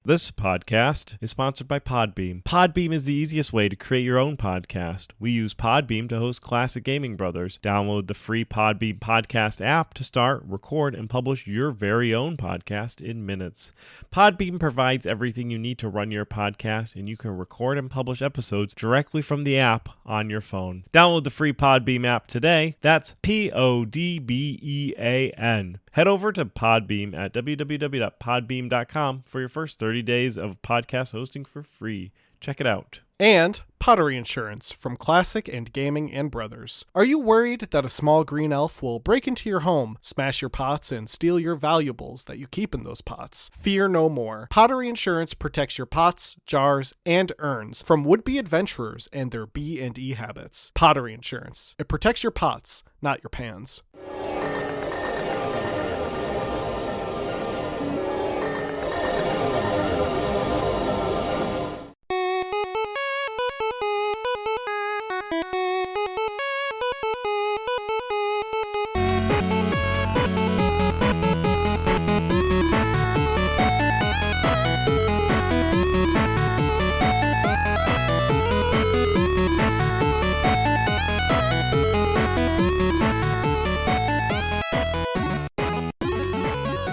This podcast is sponsored by Podbeam. Podbeam is the easiest way to create your own podcast. We use Podbeam to host Classic Gaming Brothers. Download the free Podbeam podcast app to start, record, and publish your very own podcast in minutes. Podbeam provides everything you need to run your podcast, and you can record and publish episodes directly from the app on your phone. Download the free Podbeam app today. That's Podbean. Head over to Podbeam at www.podbeam.com for your first 30 days of podcast hosting for free. Check it out. And pottery insurance from Classic and Gaming and Brothers. Are you worried that a small green elf will break into your home, smash your pots, and steal your valuables that you keep in those pots? Fear no more. Pottery insurance protects your pots, jars, and urns from would-be adventurers and their B&E habits. Pottery insurance. It protects your pots, not your pans.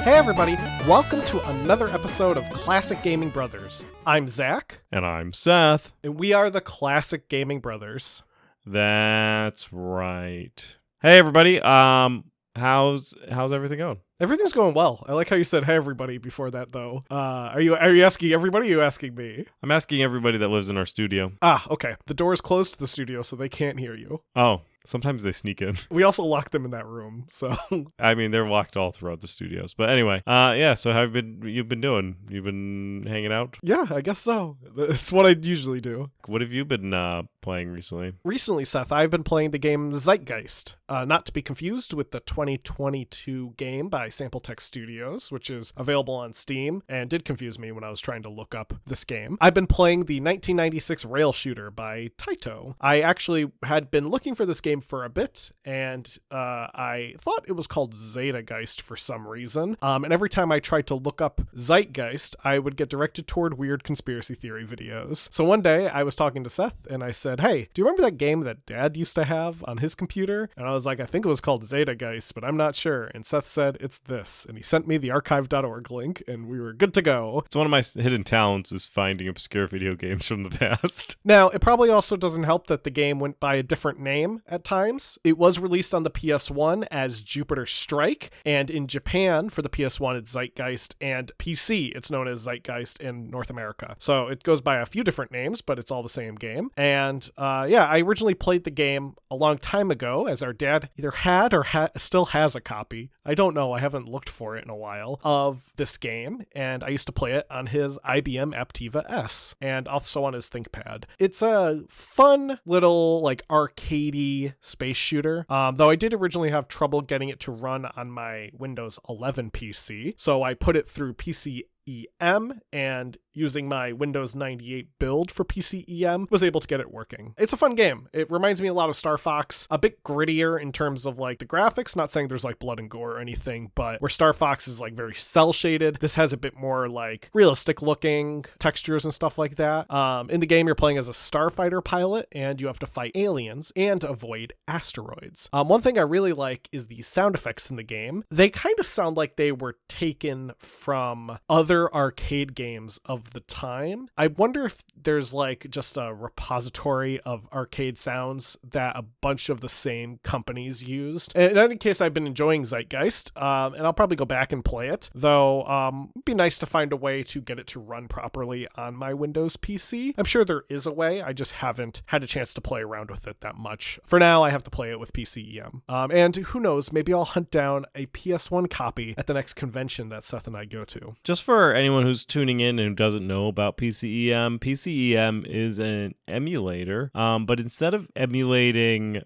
Hey everybody, welcome to another episode of Classic Gaming Brothers. I'm Zach. And I'm Seth. And we are the Classic Gaming Brothers. That's right. Hey everybody, how's everything going? Everything's going well. I like how you said hey everybody before that though. Are you asking everybody or are you asking me? I'm asking everybody that lives in our studio. Okay. The door is closed to the studio so they can't hear you. Oh, sometimes they sneak in. We also lock them in that room, so. I mean, they're locked all throughout the studios. But anyway, so how have you've been doing? You've been hanging out? Yeah, I guess so. That's what I usually do. What have you been playing recently? Recently, Seth, I've been playing the game Zeitgeist. Not to be confused with the 2022 game by Sample Text Studios, which is available on Steam, and did confuse me when I was trying to look up this game. I've been playing the 1996 rail shooter by Taito. I actually had been looking for this game for a bit, and I thought it was called Zeitgeist for some reason. And every time I tried to look up Zeitgeist, I would get directed toward weird conspiracy theory videos. So one day I was talking to Seth, and I said, hey, do you remember that game that Dad used to have on his computer? And I was like, I think it was called Zeitgeist, but I'm not sure. And Seth said, it's this. And he sent me the archive.org link, and we were good to go. It's one of my hidden talents is finding obscure video games from the past. Now, it probably also doesn't help that the game went by a different name at times. It was released on the PS1 as Jupiter Strike, and in Japan for the PS1 it's Zeitgeist, and PC it's known as Zeitgeist in North America. So it goes by a few different names, but it's all the same game. And I originally played the game a long time ago, as our dad either had or still has a copy. I don't know, I haven't looked for it in a while, of this game, and I used to play it on his IBM Aptiva S, and also on his ThinkPad. It's a fun little, arcadey space shooter, though I did originally have trouble getting it to run on my Windows 11 PC, so I put it through PCEM, and using my Windows 98 build for PCEM, was able to get it working. It's a fun game. It reminds me a lot of Star Fox, a bit grittier in terms of the graphics, not saying there's blood and gore or anything, but where Star Fox is very cell shaded, this has a bit more realistic looking textures and stuff like that. In the game, you're playing as a starfighter pilot, and you have to fight aliens and avoid asteroids. One thing I really like is the sound effects in the game. They kind of sound like they were taken from other arcade games of the time. I wonder if there's just a repository of arcade sounds that a bunch of the same companies used. In any case, I've been enjoying Zeitgeist, and I'll probably go back and play it, though it'd be nice to find a way to get it to run properly on my Windows PC. I'm sure there is a way, I just haven't had a chance to play around with it that much. For now, I have to play it with PCEM. And who knows, maybe I'll hunt down a PS1 copy at the next convention that Seth and I go to. Just for anyone who's tuning in and who doesn't know about PCEM, PCEM is an emulator, but instead of emulating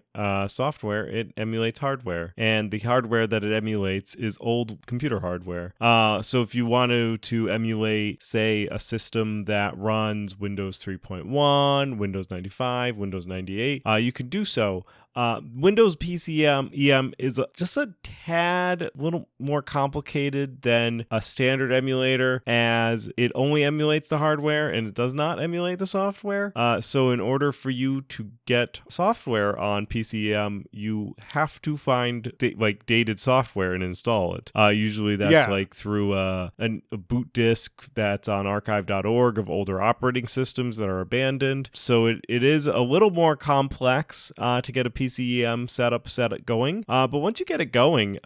software, it emulates hardware. And the hardware that it emulates is old computer hardware. So if you want to emulate, say, a system that runs Windows 3.1, Windows 95, Windows 98, you can do so. Windows PCEM is just a tad little more complicated than a standard emulator. emulator, as it only emulates the hardware and it does not emulate the software. So in order for you to get software on PCM, you have to find dated software and install it. Usually that's through a boot disk that's on archive.org of older operating systems that are abandoned. So it is a little more complex to get a PCM setup going. But once you get it going,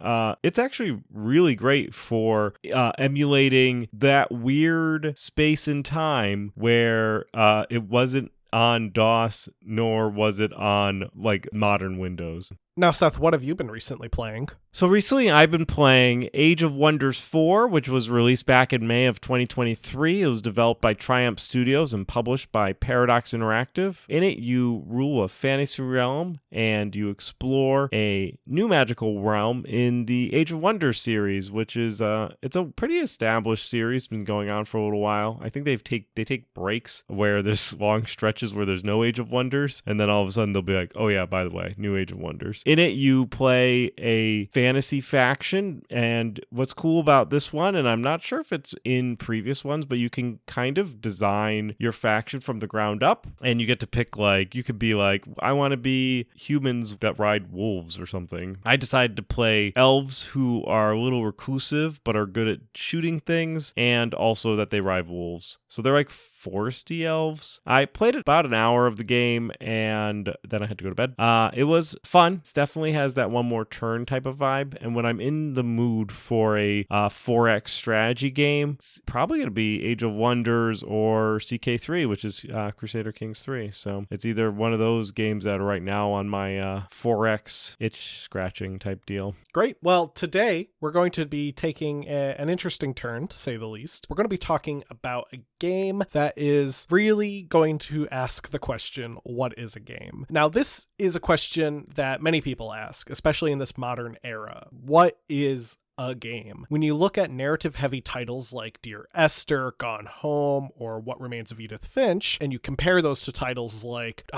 it's actually really great for emulating that weird space and time where it wasn't on DOS, nor was it on modern Windows. Now, Seth, what have you been recently playing? So recently I've been playing Age of Wonders 4, which was released back in May of 2023. It was developed by Triumph Studios and published by Paradox Interactive. In it, you rule a fantasy realm and you explore a new magical realm in the Age of Wonders series, which is it's a pretty established series, been going on for a little while. I think they take breaks where there's long stretches where there's no Age of Wonders, and then all of a sudden they'll be like, oh yeah, by the way, new Age of Wonders. In it, you play a fantasy faction, and what's cool about this one, and I'm not sure if it's in previous ones, but you can kind of design your faction from the ground up, and you get to pick, you could be I want to be humans that ride wolves or something. I decided to play elves who are a little reclusive, but are good at shooting things, and also that they ride wolves. So they're foresty elves. I played about an hour of the game and then I had to go to bed. It was fun. It definitely has that one more turn type of vibe. And when I'm in the mood for a 4X strategy game, it's probably going to be Age of Wonders or CK3, which is Crusader Kings 3. So it's either one of those games that are right now on my 4X itch scratching type deal. Great. Well, today we're going to be taking an interesting turn, to say the least. We're going to be talking about a game that is really going to ask the question, what is a game? Now, this is a question that many people ask, especially in this modern era. What is a game? When you look at narrative-heavy titles like Dear Esther, Gone Home, or What Remains of Edith Finch, and you compare those to titles like,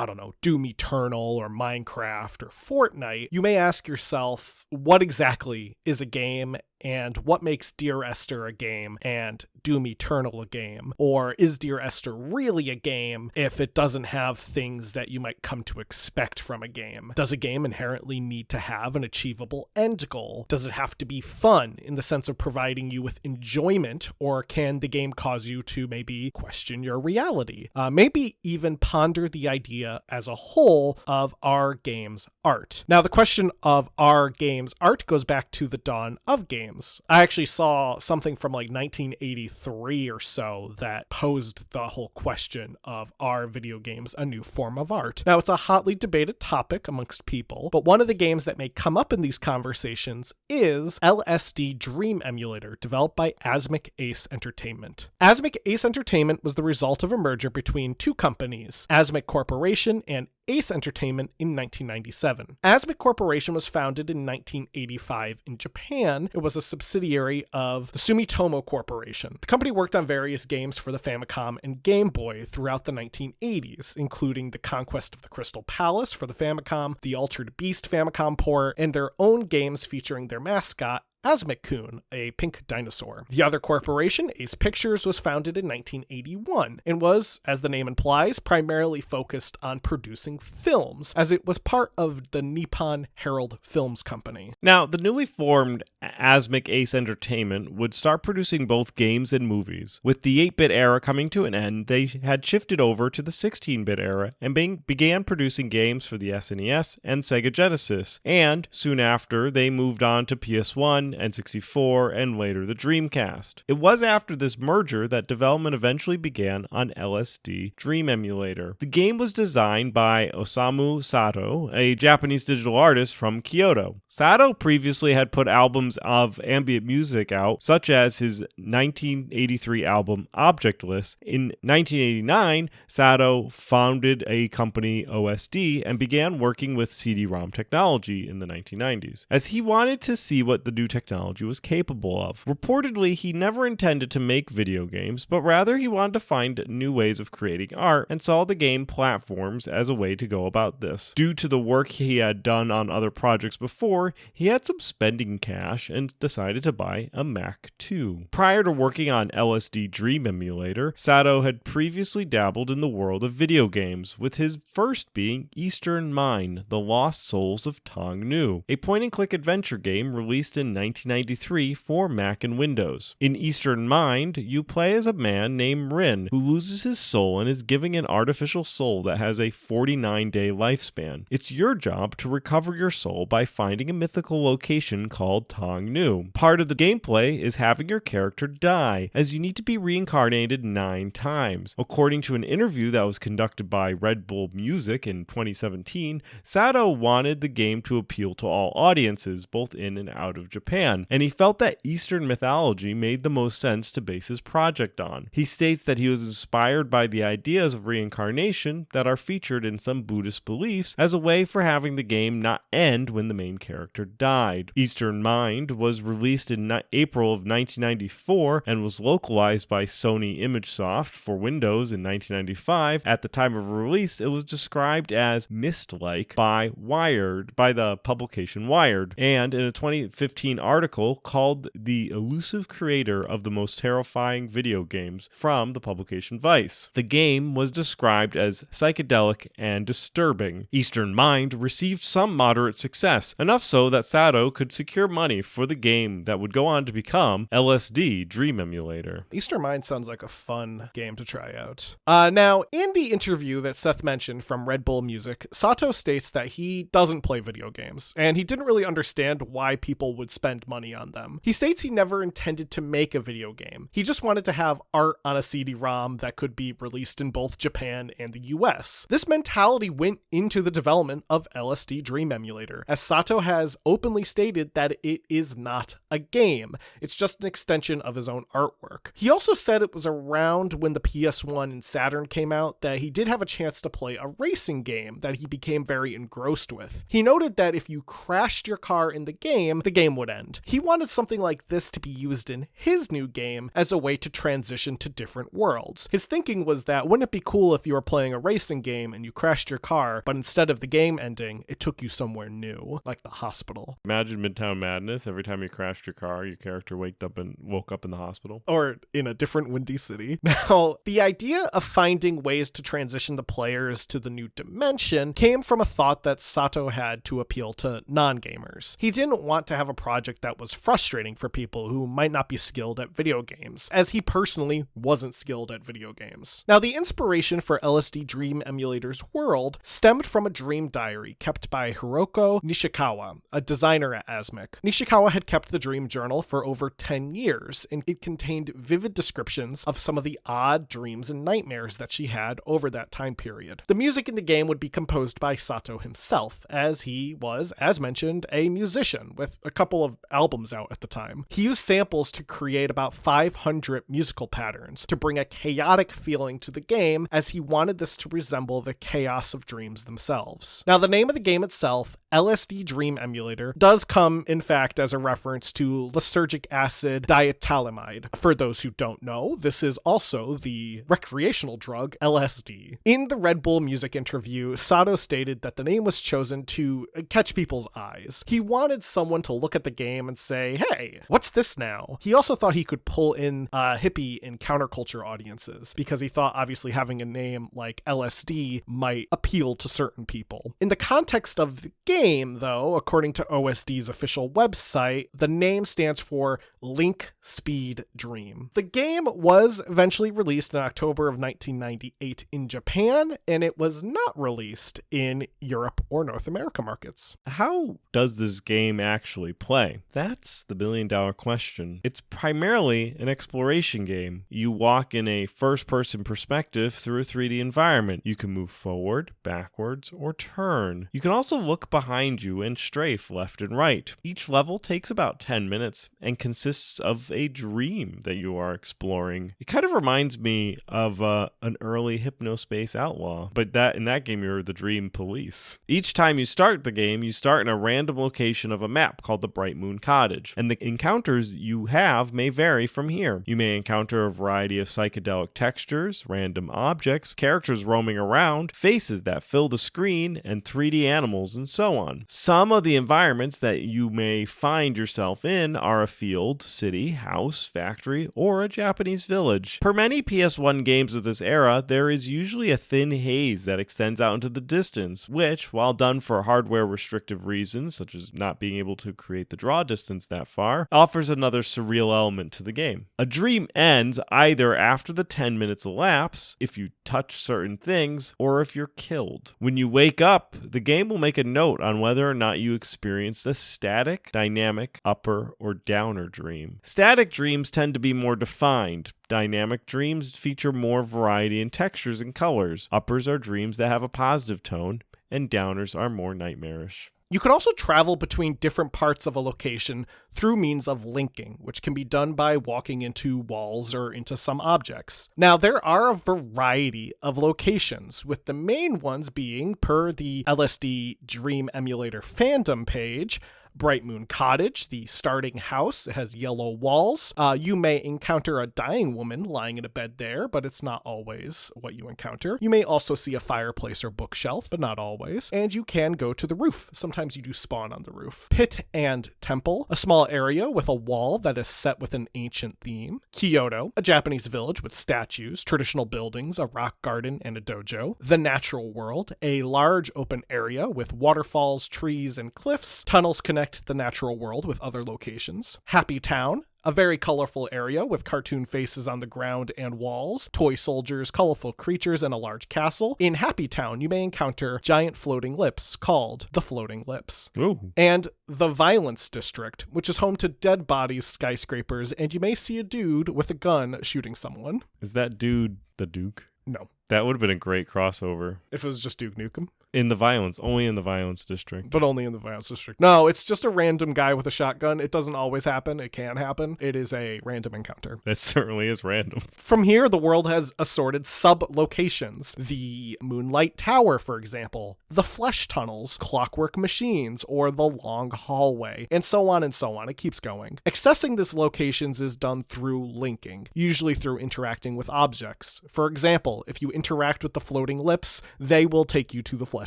Doom Eternal or Minecraft or Fortnite, you may ask yourself, what exactly is a game? And what makes Dear Esther a game and Doom Eternal a game? Or is Dear Esther really a game if it doesn't have things that you might come to expect from a game? Does a game inherently need to have an achievable end goal? Does it have to be fun in the sense of providing you with enjoyment? Or can the game cause you to maybe question your reality? Maybe even ponder the idea as a whole of our game's art. Now, the question of our game's art goes back to the dawn of games. I actually saw something from 1983 or so that posed the whole question of, are video games a new form of art? Now, it's a hotly debated topic amongst people, but one of the games that may come up in these conversations is LSD Dream Emulator, developed by Asmik Ace Entertainment. Asmik Ace Entertainment was the result of a merger between two companies, Asmik Corporation and Ace Entertainment, in 1997. Asmik Corporation was founded in 1985 in Japan. It was a subsidiary of the Sumitomo Corporation. The company worked on various games for the Famicom and Game Boy throughout the 1980s, including The Conquest of the Crystal Palace for the Famicom, the Altered Beast Famicom port, and their own games featuring their mascot, Asmik-kun, a pink dinosaur. The other corporation, Ace Pictures, was founded in 1981 and was, as the name implies, primarily focused on producing films, as it was part of the Nippon Herald Films Company. Now, the newly formed Asmik Ace Entertainment would start producing both games and movies. With the 8-bit era coming to an end, they had shifted over to the 16-bit era and began producing games for the SNES and Sega Genesis, and soon after, they moved on to PS1, N64, and later the Dreamcast. It was after this merger that development eventually began on LSD Dream Emulator. The game was designed by Osamu Sato, a Japanese digital artist from Kyoto. Sato previously had put albums of ambient music out, such as his 1983 album Objectless. In 1989, Sato founded a company, OSD, and began working with CD-ROM technology in the 1990s. As he wanted to see what the new technology technology was capable of. Reportedly, he never intended to make video games, but rather he wanted to find new ways of creating art and saw the game platforms as a way to go about this. Due to the work he had done on other projects before, he had some spending cash and decided to buy a Mac 2. Prior to working on LSD Dream Emulator, Sato had previously dabbled in the world of video games, with his first being Eastern Mind: The Lost Souls of Tong Nu, a point-and-click adventure game released in 1993 for Mac and Windows. In Eastern Mind, you play as a man named Rin, who loses his soul and is given an artificial soul that has a 49-day lifespan. It's your job to recover your soul by finding a mythical location called Tong Nu. Part of the gameplay is having your character die, as you need to be reincarnated 9 times. According to an interview that was conducted by Red Bull Music in 2017, Sato wanted the game to appeal to all audiences, both in and out of Japan, and he felt that Eastern mythology made the most sense to base his project on. He states that he was inspired by the ideas of reincarnation that are featured in some Buddhist beliefs as a way for having the game not end when the main character died. Eastern Mind was released in April of 1994 and was localized by Sony ImageSoft for Windows in 1995. At the time of release, it was described as mist-like by the publication Wired, and in a 2015 article called "The Elusive Creator of the Most Terrifying Video Games" from the publication Vice. The game was described as psychedelic and disturbing. Eastern Mind received some moderate success, enough so that Sato could secure money for the game that would go on to become LSD Dream Emulator. Eastern Mind sounds like a fun game to try out. Now, in the interview that Seth mentioned from Red Bull Music, Sato states that he doesn't play video games, and he didn't really understand why people would spend money on them. He states he never intended to make a video game. He just wanted to have art on a CD-ROM that could be released in both Japan and the US. This mentality went into the development of LSD Dream Emulator, as Sato has openly stated that it is not a game. It's just an extension of his own artwork. He also said it was around when the PS1 and Saturn came out that he did have a chance to play a racing game that he became very engrossed with. He noted that if you crashed your car in the game would end. He wanted something like this to be used in his new game as a way to transition to different worlds. His thinking was that wouldn't it be cool if you were playing a racing game and you crashed your car, but instead of the game ending, it took you somewhere new, like the hospital. Imagine Midtown Madness. Every time you crashed your car, your character woke up in the hospital. Or in a different windy city. Now, the idea of finding ways to transition the players to the new dimension came from a thought that Sato had to appeal to non-gamers. He didn't want to have a project that was frustrating for people who might not be skilled at video games, as he personally wasn't skilled at video games. Now, the inspiration for LSD Dream Emulator's world stemmed from a dream diary kept by Hiroko Nishikawa, a designer at Asmik. Nishikawa had kept the dream journal for over 10 years, and it contained vivid descriptions of some of the odd dreams and nightmares that she had over that time period. The music in the game would be composed by Sato himself, as he was, as mentioned, a musician with a couple of albums out at the time. He used samples to create about 500 musical patterns to bring a chaotic feeling to the game, as he wanted this to resemble the chaos of dreams themselves. Now, the name of the game itself, LSD Dream Emulator, does come, in fact, as a reference to lysergic acid diethylamide. For those who don't know, this is also the recreational drug LSD. In the Red Bull Music interview, Sato stated that the name was chosen to catch people's eyes. He wanted someone to look at the game and say, hey, what's this now? He also thought he could pull in hippie and counterculture audiences, because he thought obviously having a name like LSD might appeal to certain people. In the context of the game, though, according to OSD's official website, the name stands for Link Speed Dream. The game was eventually released in October of 1998 in Japan, and it was not released in Europe or North America markets. How does this game actually play? That's the billion-dollar question. It's primarily an exploration game. You walk in a first-person perspective through a 3D environment. You can move forward, backwards, or turn. You can also look behind behind you and strafe left and right. Each level takes about 10 minutes and consists of a dream that you are exploring. It kind of reminds me of an early Hypnospace Outlaw, but in that game you're the dream police. Each time you start the game, you start in a random location of a map called the Bright Moon Cottage, and the encounters you have may vary from here. You may encounter a variety of psychedelic textures, random objects, characters roaming around, faces that fill the screen, and 3D animals, and so on. Some of the environments that you may find yourself in are a field, city, house, factory, or a Japanese village. Per many PS1 games of this era, there is usually a thin haze that extends out into the distance, which, while done for hardware restrictive reasons, such as not being able to create the draw distance that far, offers another surreal element to the game. A dream ends either after the 10 minutes elapse, if you touch certain things, or if you're killed. When you wake up, the game will make a note on whether or not you experienced a static, dynamic, upper, or downer dream. Static dreams tend to be more defined. Dynamic dreams feature more variety in textures and colors. Uppers are dreams that have a positive tone, and downers are more nightmarish. You can also travel between different parts of a location through means of linking, which can be done by walking into walls or into some objects. Now, there are a variety of locations, with the main ones being, per the LSD Dream Emulator fandom page, Bright Moon Cottage, the starting house. It has yellow walls. You may encounter a dying woman lying in a bed there, but it's not always what you encounter. You may also see a fireplace or bookshelf, but not always. And you can go to the roof. Sometimes you do spawn on the roof. Pit and Temple, a small area with a wall that is set with an ancient theme. Kyoto, a Japanese village with statues, traditional buildings, a rock garden, and a dojo. The Natural World, a large open area with waterfalls, trees, and cliffs. Tunnels connect the natural world with other locations. Happy Town, a very colorful area with cartoon faces on the ground and walls, toy soldiers, colorful creatures, and a large castle. In Happy Town, you may encounter giant floating lips called the Floating Lips. Ooh. And the Violence District, which is home to dead bodies, skyscrapers, and you may see a dude with a gun shooting someone. Is that dude the Duke? No. That would have been a great crossover. If it was just Duke Nukem. Only in the Violence District. But only in the Violence District. No, it's just a random guy with a shotgun. It doesn't always happen. It can happen. It is a random encounter. That certainly is random. From here, the world has assorted sub-locations. The Moonlight Tower, for example. The Flesh Tunnels, Clockwork Machines, or the Long Hallway, and so on and so on. It keeps going. Accessing these locations is done through linking, usually through interacting with objects. For example, if you interact with the Floating Lips, they will take you to the Flesh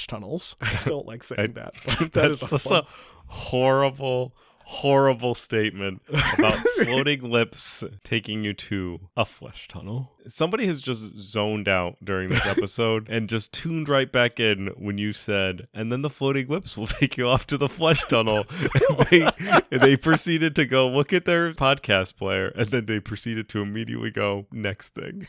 Tunnels. I don't like saying that, but that is just a horrible statement about floating lips taking you to a flesh tunnel. Somebody has just zoned out during this episode and just tuned right back in when you said, and then the floating lips will take you off to the flesh tunnel. And they proceeded to go look at their podcast player, and then they proceeded to immediately go, next thing.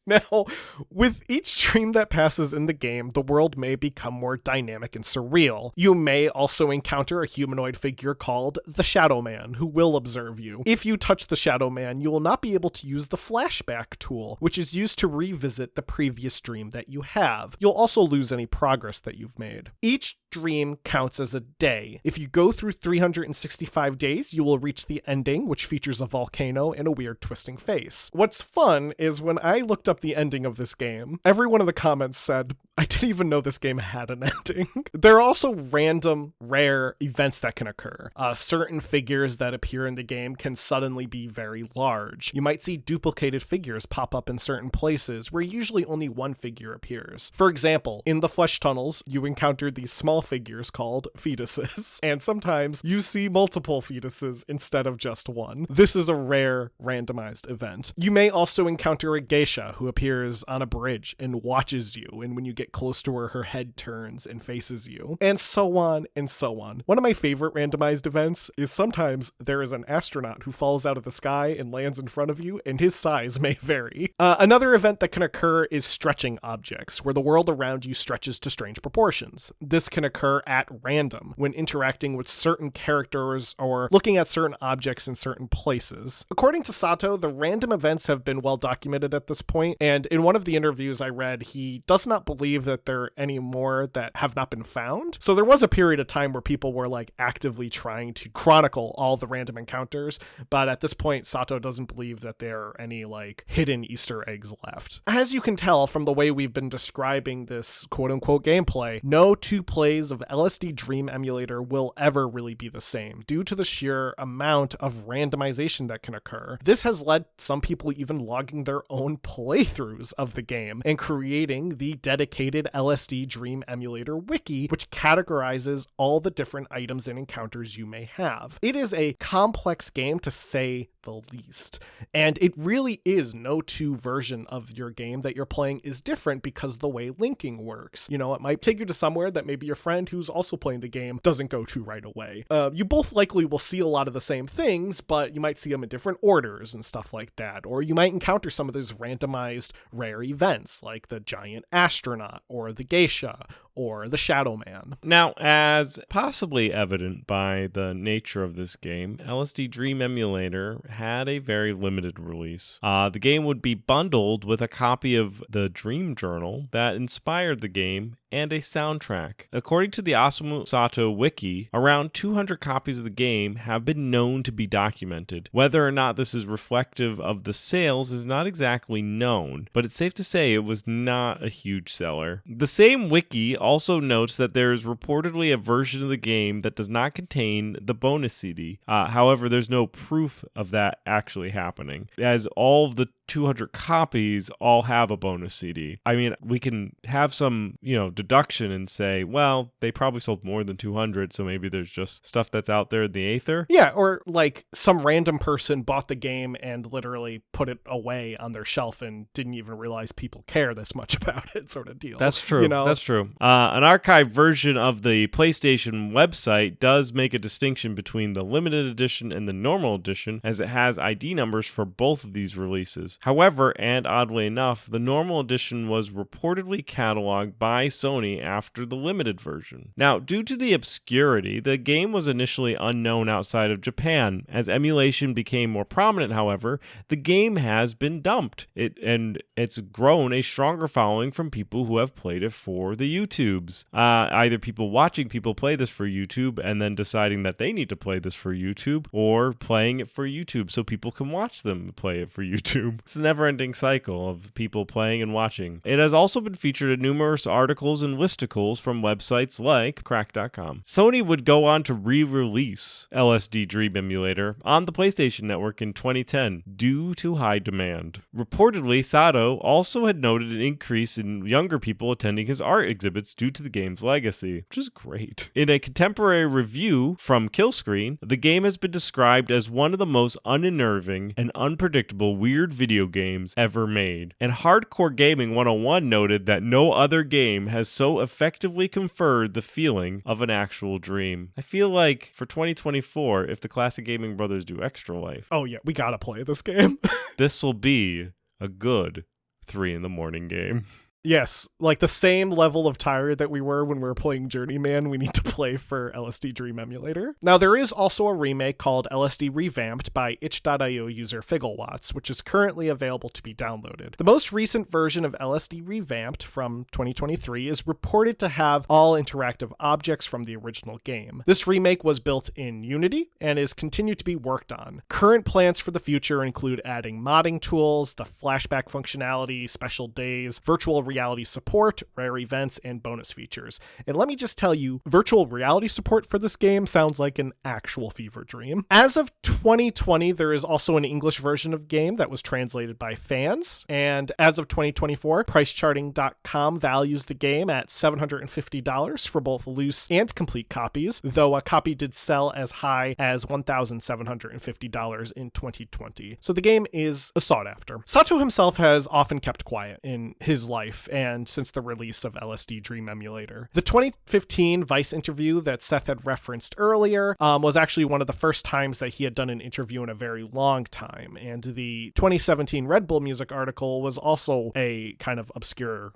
Now, with each dream that passes in the game, the world may become more dynamic and surreal. You may also encounter a humanoid figure called the Shadow Man, who will observe you. If you touch the Shadow Man, you will not be able to use the flashback tool, which is used to revisit the previous dream that you have. You'll also lose any progress that you've made. Each dream counts as a day. If you go through 365 days, you will reach the ending, which features a volcano and a weird twisting face. What's fun is when I looked up the ending of this game, every one of the comments said, I didn't even know this game had an ending. There are also random, rare events that can occur. Certain figures that appear in the game can suddenly be very large. You might see duplicated figures pop up in certain places where usually only one figure appears. For example, in the Flesh Tunnels, you encounter these small figures called fetuses, and sometimes you see multiple fetuses instead of just one. This is a rare, randomized event. You may also encounter a geisha who appears on a bridge and watches you, and when you get close to her head turns and faces you, and so on and so on. One of my favorite randomized events is sometimes there is an astronaut who falls out of the sky and lands in front of you, and his size may vary. Another event that can occur is stretching objects, where the world around you stretches to strange proportions. This can occur at random when interacting with certain characters or looking at certain objects in certain places. According to Sato, the random events have been well documented at this point, and in one of the interviews I read, he does not believe that there are any more that have not been found. So there was a period of time where people were like actively trying to chronicle all the random encounters, but at this point, Sato doesn't believe that there are any like hidden Easter eggs left. As you can tell from the way we've been describing this quote-unquote gameplay, no two plays of LSD Dream Emulator will ever really be the same due to the sheer amount of randomization that can occur. This has led some people even logging their own playthroughs of the game and creating the dedicated LSD Dream Emulator wiki, which categorizes all the different items and encounters you may have. It is a complex game to say the least, and it really is no two version of your game that you're playing is different because the way linking works. You know, it might take you to somewhere that maybe your friend who's also playing the game doesn't go to right away. You both likely will see a lot of the same things, but you might see them in different orders and stuff like that, or you might encounter some of those randomized rare events like the giant astronaut or the geisha or the Shadow Man. Now, as possibly evident by the nature of this game, LSD Dream Emulator had a very limited release. The game would be bundled with a copy of the Dream Journal that inspired the game and a soundtrack. According to the Osamu Sato wiki, around 200 copies of the game have been known to be documented. Whether or not this is reflective of the sales is not exactly known, but it's safe to say it was not a huge seller. The same wiki also notes that there is reportedly a version of the game that does not contain the bonus CD. However, there's no proof of that actually happening, as all of the 200 copies all have a bonus CD. I mean, we can have some, deduction and say, well, they probably sold more than 200, so maybe there's just stuff that's out there in the aether. Yeah, or like some random person bought the game and literally put it away on their shelf and didn't even realize people care this much about it, sort of deal. That's true. That's true. An archived version of the PlayStation website does make a distinction between the limited edition and the normal edition, as it has ID numbers for both of these releases. However, and oddly enough, the normal edition was reportedly cataloged by Sony after the limited version. Now, due to the obscurity, the game was initially unknown outside of Japan. As emulation became more prominent, however, the game has been dumped. It's grown a stronger following from people who have played it for the YouTubes. Either people watching people play this for YouTube and then deciding that they need to play this for YouTube, or playing it for YouTube so people can watch them play it for YouTube. It's a never-ending cycle of people playing and watching. It has also been featured in numerous articles and listicles from websites like crack.com. Sony would go on to re-release LSD Dream Emulator on the PlayStation Network in 2010 due to high demand. Reportedly, Sato also had noted an increase in younger people attending his art exhibits due to the game's legacy, which is great. In a contemporary review from Killscreen, the game has been described as one of the most unnerving and unpredictable weird video games ever made. And Hardcore Gaming 101 noted that no other game has so effectively conferred the feeling of an actual dream. I feel like for 2024, if the Classic Gaming Brothers do Extra Life, oh yeah, we gotta play this game. This will be a good 3 a.m. game. Yes, like the same level of tired that we were when we were playing Journeyman, we need to play for LSD Dream Emulator. Now, there is also a remake called LSD Revamped by itch.io user Figglewatts, which is currently available to be downloaded. The most recent version of LSD Revamped from 2023 is reported to have all interactive objects from the original game. This remake was built in Unity and is continued to be worked on. Current plans for the future include adding modding tools, the flashback functionality, special days, virtual reality support, rare events, and bonus features. And let me just tell you, virtual reality support for this game sounds like an actual fever dream. As of 2020, there is also an English version of the game that was translated by fans. And as of 2024, pricecharting.com values the game at $750 for both loose and complete copies, though a copy did sell as high as $1,750 in 2020. So the game is sought after. Sato himself has often kept quiet in his life, life and since the release of LSD Dream Emulator. The 2015 Vice interview that Seth had referenced earlier was actually one of the first times that he had done an interview in a very long time, and the 2017 Red Bull Music article was also a kind of obscure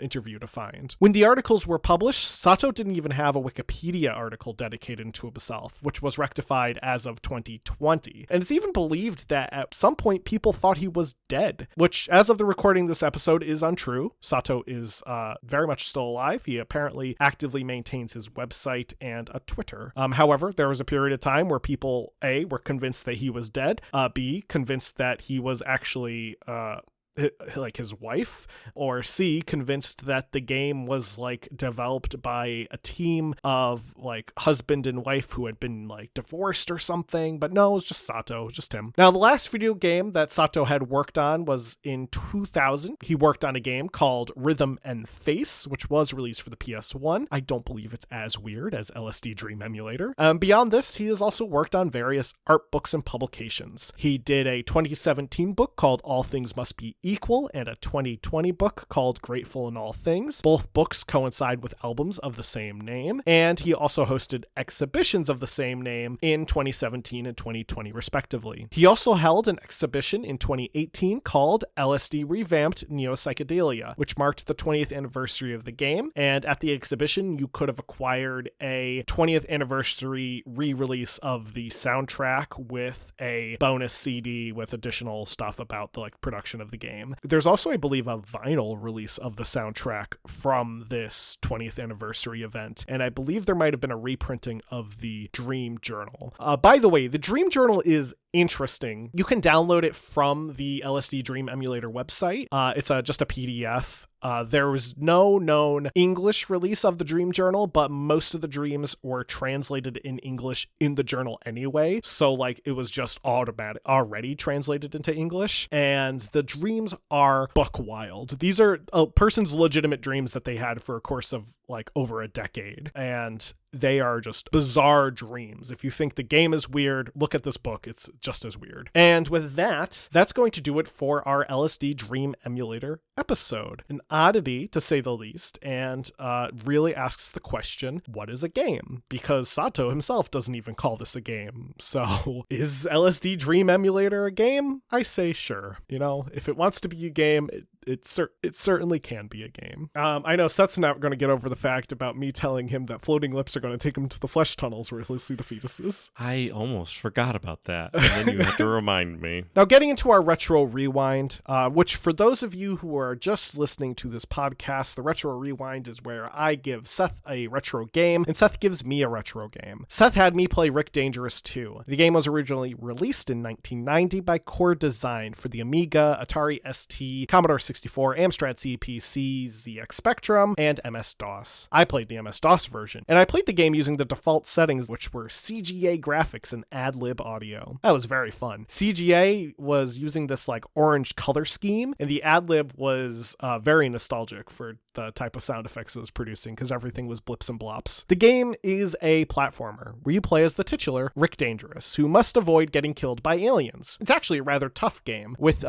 interview to find. When the articles were published, Sato didn't even have a Wikipedia article dedicated to himself, which was rectified as of 2020. And it's even believed that at some point people thought he was dead, which as of the recording of this episode is untrue. Sato is very much still alive. He apparently actively maintains his website and a Twitter. However, there was a period of time where people, A, were convinced that he was dead, B, convinced that he was actually like his wife, or C, convinced that the game was like developed by a team of like husband and wife who had been like divorced or something. But no, it was just Sato, it was just him. Now, the last video game that Sato had worked on was in 2000. He worked on a game called Rhythm and Face, which was released for the PS1. I don't believe it's as weird as LSD Dream Emulator. Beyond this, he has also worked on various art books and publications. He did a 2017 book called All Things Must Be Equal and a 2020 book called Grateful in All Things. Both books coincide with albums of the same name, and he also hosted exhibitions of the same name in 2017 and 2020 respectively. He also held an exhibition in 2018 called LSD Revamped Neo Psychedelia, which marked the 20th anniversary of the game, and at the exhibition you could have acquired a 20th anniversary re-release of the soundtrack with a bonus CD with additional stuff about the production of the game. There's also, I believe, a vinyl release of the soundtrack from this 20th anniversary event, and I believe there might have been a reprinting of the Dream Journal. By the way, the Dream Journal is interesting. You can download it from the LSD Dream Emulator website. It's just a PDF. There was no known English release of the Dream Journal, but most of the dreams were translated in English in the journal anyway. So it was just already translated into English. And the dreams are buck wild. These are a person's legitimate dreams that they had for a course of over a decade. And they are just bizarre dreams. If you think the game is weird, look at this book. It's just as weird. And with that, that's going to do it for our LSD Dream Emulator episode. An oddity, to say the least, and really asks the question, what is a game? Because Sato himself doesn't even call this a game. So, is LSD Dream Emulator a game? I say sure. If it wants to be a game, it certainly can be a game. I know Seth's not going to get over the fact about me telling him that floating lips are going to take him to the flesh tunnels where he'll see the fetuses. I almost forgot about that, and then you had to remind me. Now, getting into our Retro Rewind, which for those of you who are just listening to this podcast, the Retro Rewind is where I give Seth a retro game, and Seth gives me a retro game. Seth had me play Rick Dangerous 2. The game was originally released in 1990 by Core Design for the Amiga, Atari ST, Commodore 64, Amstrad CPC, ZX Spectrum, and MS-DOS. I played the MS-DOS version, and I played the game using the default settings, which were CGA graphics and ad-lib audio. That was very fun. CGA was using this orange color scheme, and the ad-lib was very nostalgic for the type of sound effects it was producing because everything was blips and blops. The game is a platformer where you play as the titular Rick Dangerous, who must avoid getting killed by aliens. It's actually a rather tough game with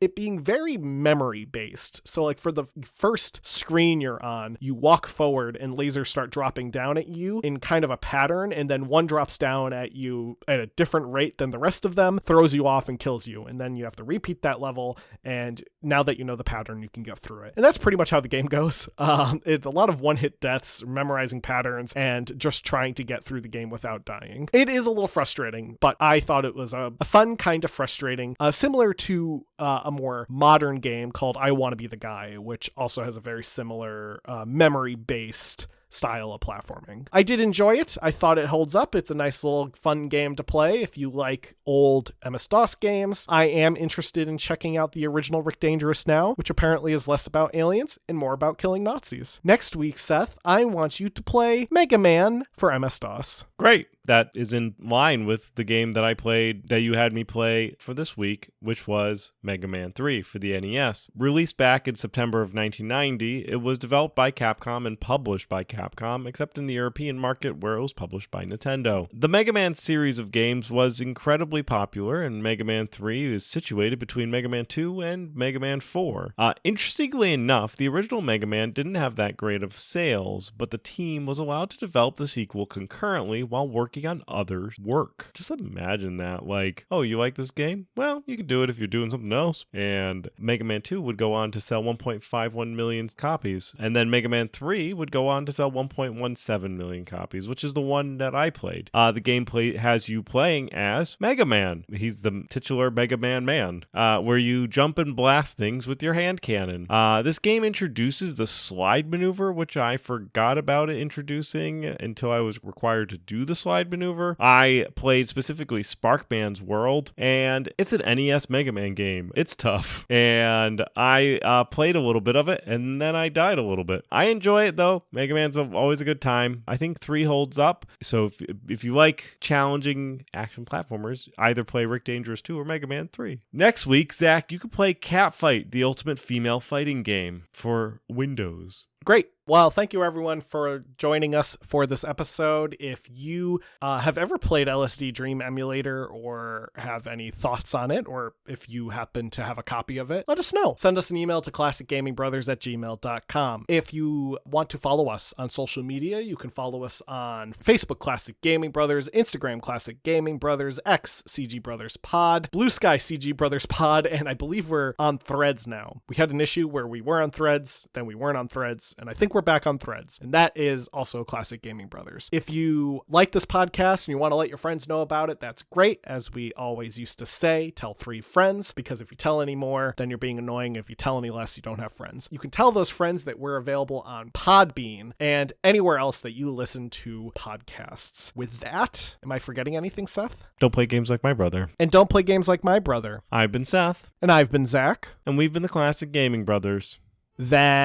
it being very memory based. So for the first screen you're on, you walk forward and lasers start dropping down at you in kind of a pattern, and then one drops down at you at a different rate than the rest of them, throws you off and kills you, and then you have to repeat that level, and now that you know the pattern, you can get through it. And that's pretty much how the game goes. It's a lot of one-hit deaths, memorizing patterns, and just trying to get through the game without dying. It is a little frustrating, but I thought it was a fun kind of frustrating, similar to a more modern game called I Want to Be the Guy, which also has a very similar memory-based style of platforming. I did enjoy it. I thought it holds up. It's a nice little fun game to play if you like old MS-DOS games. I am interested in checking out the original Rick Dangerous now, which apparently is less about aliens and more about killing Nazis. Next week, Seth, I want you to play Mega Man for MS-DOS. Great. that is in line with the game that I played, that you had me play for this week, which was Mega Man 3 for the NES. Released back in September of 1990, it was developed by Capcom and published by Capcom, except in the European market where it was published by Nintendo. The Mega Man series of games was incredibly popular, and Mega Man 3 is situated between Mega Man 2 and Mega Man 4. Interestingly enough, the original Mega Man didn't have that great of sales, but the team was allowed to develop the sequel concurrently while working on other work. Just imagine that. Like, oh, you like this game? Well, you can do it if you're doing something else. And Mega Man 2 would go on to sell 1.51 million copies. And then Mega Man 3 would go on to sell 1.17 million copies, which is the one that I played. The gameplay has you playing as Mega Man. He's the titular Mega Man, where you jump and blast things with your hand cannon. This game introduces the slide maneuver, which I forgot about it introducing until I was required to do the slide maneuver. I played specifically Sparkman's World, and it's an NES Mega Man game. It's tough, and I played a little bit of it, and then I died a little bit. I enjoy it, though. Mega Man's always a good time. I think 3 holds up, so if you like challenging action platformers, either play Rick Dangerous 2 or Mega Man 3. Next week, Zach, you can play Catfight, the ultimate female fighting game for Windows. Great. Well, thank you everyone for joining us for this episode. If you have ever played LSD Dream Emulator or have any thoughts on it, or if you happen to have a copy of it, let us know. Send us an email to classicgamingbrothers@gmail.com. If you want to follow us on social media, you can follow us on Facebook Classic Gaming Brothers, Instagram Classic Gaming Brothers, X CG Brothers Pod, Blue Sky CG Brothers Pod, and I believe we're on Threads now. We had an issue where we were on Threads, then we weren't on Threads, and I think we're back on Threads, and that is also Classic Gaming Brothers. If you like this podcast and you want to let your friends know about it, that's great. As we always used to say, tell 3 friends, because if you tell any more, then you're being annoying. If you tell any less, you don't have friends. You can tell those friends that we're available on Podbean and anywhere else that you listen to podcasts. With that, am I forgetting anything, Seth? Don't play games like my brother. And don't play games like my brother. I've been Seth. And I've been Zach. And we've been the Classic Gaming Brothers. That's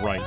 right.